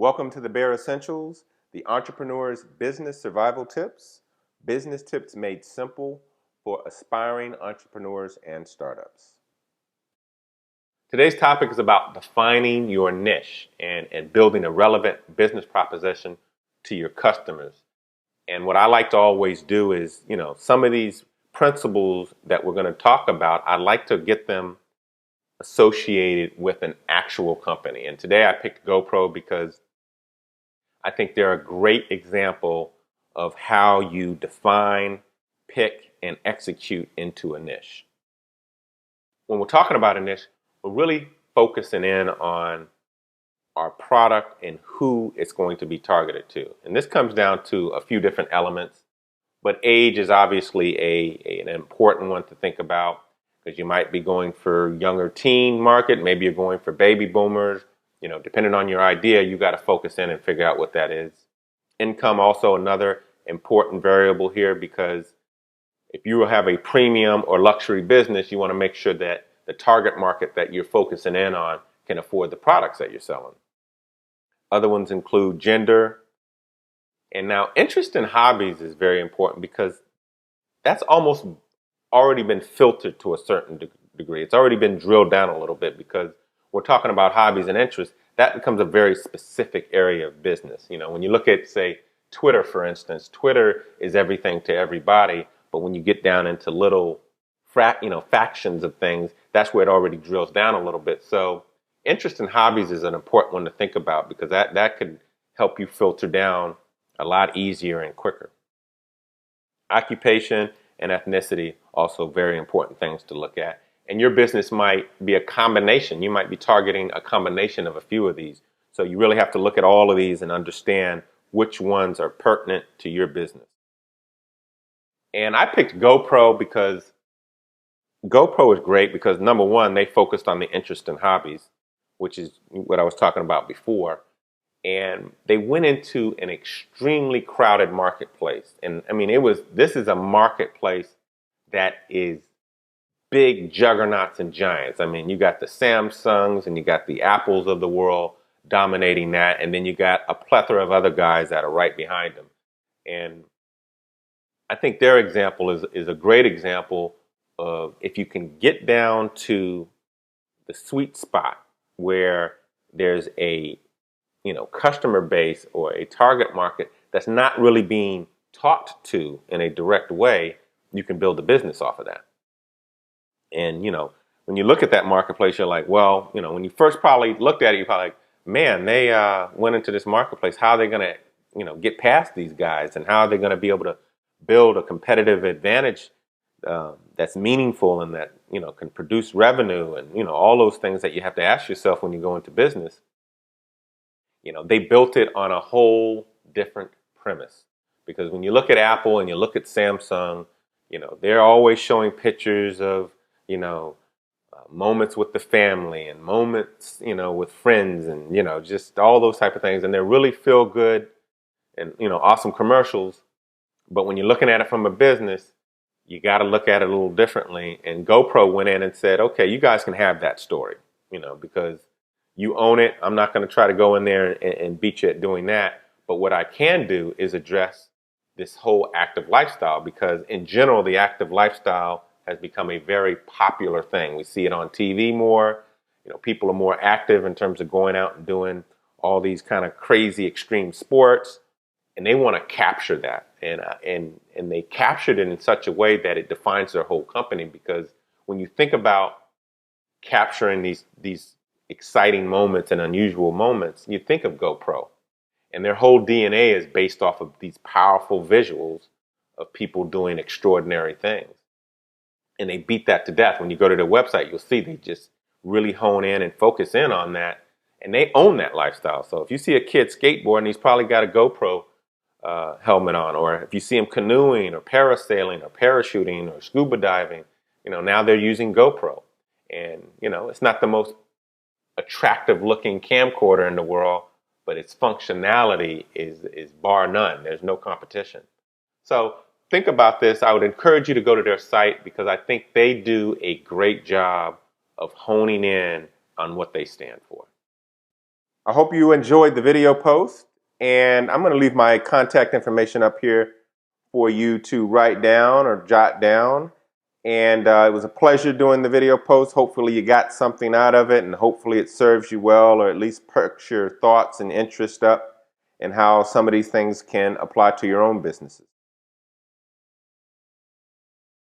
Welcome to the Bare Essentials, the entrepreneur's business survival tips, business tips made simple for aspiring entrepreneurs and startups. Today's topic is about defining your niche and building a relevant business proposition to your customers. And what I like to always do is, some of these principles that we're going to talk about, I'd like to get them associated with an actual company. And today I picked GoPro because I think they're a great example of how you define, pick, and execute into a niche. When we're talking about a niche, we're really focusing in on our product and who it's going to be targeted to. And this comes down to a few different elements, but age is obviously an important one to think about, because you might be going for younger teen market, maybe you're going for baby boomers. Depending on your idea, you got to focus in and figure out what that is. Income also another important variable here, because if you have a premium or luxury business, you want to make sure that the target market that you're focusing in on can afford the products that you're selling. Other ones include gender. And now interest in hobbies is very important, because that's almost already been filtered to a certain degree. It's already been drilled down a little bit, because we're talking about hobbies and interests. That becomes a very specific area of business. When you look at, say, Twitter, for instance, Twitter is everything to everybody. But when you get down into little factions of things, that's where it already drills down a little bit. So interest in hobbies is an important one to think about, because that could help you filter down a lot easier and quicker. Occupation and ethnicity, also very important things to look at. And your business might be a combination. You might be targeting a combination of a few of these. So you really have to look at all of these and understand which ones are pertinent to your business. And I picked GoPro because GoPro is great because, number one, they focused on the interest in hobbies, which is what I was talking about before. And they went into an extremely crowded marketplace. And I mean, this is a marketplace that is big juggernauts and giants. I mean, you got the Samsungs and you got the Apples of the world dominating that. And then you got a plethora of other guys that are right behind them. And I think their example is a great example of, if you can get down to the sweet spot where there's a customer base or a target market that's not really being talked to in a direct way, you can build a business off of that. And, when you look at that marketplace, you're like, well, when you first probably looked at it, you're probably like, man, they went into this marketplace. How are they going to, get past these guys? And how are they going to be able to build a competitive advantage that's meaningful and that, can produce revenue and, all those things that you have to ask yourself when you go into business. They built it on a whole different premise, because when you look at Apple and you look at Samsung, they're always showing pictures of, moments with the family and moments, with friends and, just all those type of things. And they're really feel good and, awesome commercials. But when you're looking at it from a business, you got to look at it a little differently. And GoPro went in and said, okay, you guys can have that story, because you own it. I'm not going to try to go in there and beat you at doing that. But what I can do is address this whole active lifestyle, because in general, the active lifestyle has become a very popular thing. We see it on TV more. People are more active in terms of going out and doing all these kind of crazy extreme sports, and they want to capture that. And they captured it in such a way that it defines their whole company, because when you think about capturing these exciting moments and unusual moments, you think of GoPro. And their whole DNA is based off of these powerful visuals of people doing extraordinary things. And they beat that to death. When you go to their website, you'll see they just really hone in and focus in on that. And they own that lifestyle. So if you see a kid skateboarding, he's probably got a GoPro helmet on. Or if you see him canoeing or parasailing or parachuting or scuba diving, now they're using GoPro. And, it's not the most attractive looking camcorder in the world, but its functionality is bar none. There's no competition. So think about this. I would encourage you to go to their site, because I think they do a great job of honing in on what they stand for. I hope you enjoyed the video post, and I'm going to leave my contact information up here for you to write down or jot down. And it was a pleasure doing the video post. Hopefully you got something out of it, and hopefully it serves you well, or at least perks your thoughts and interest up in how some of these things can apply to your own businesses.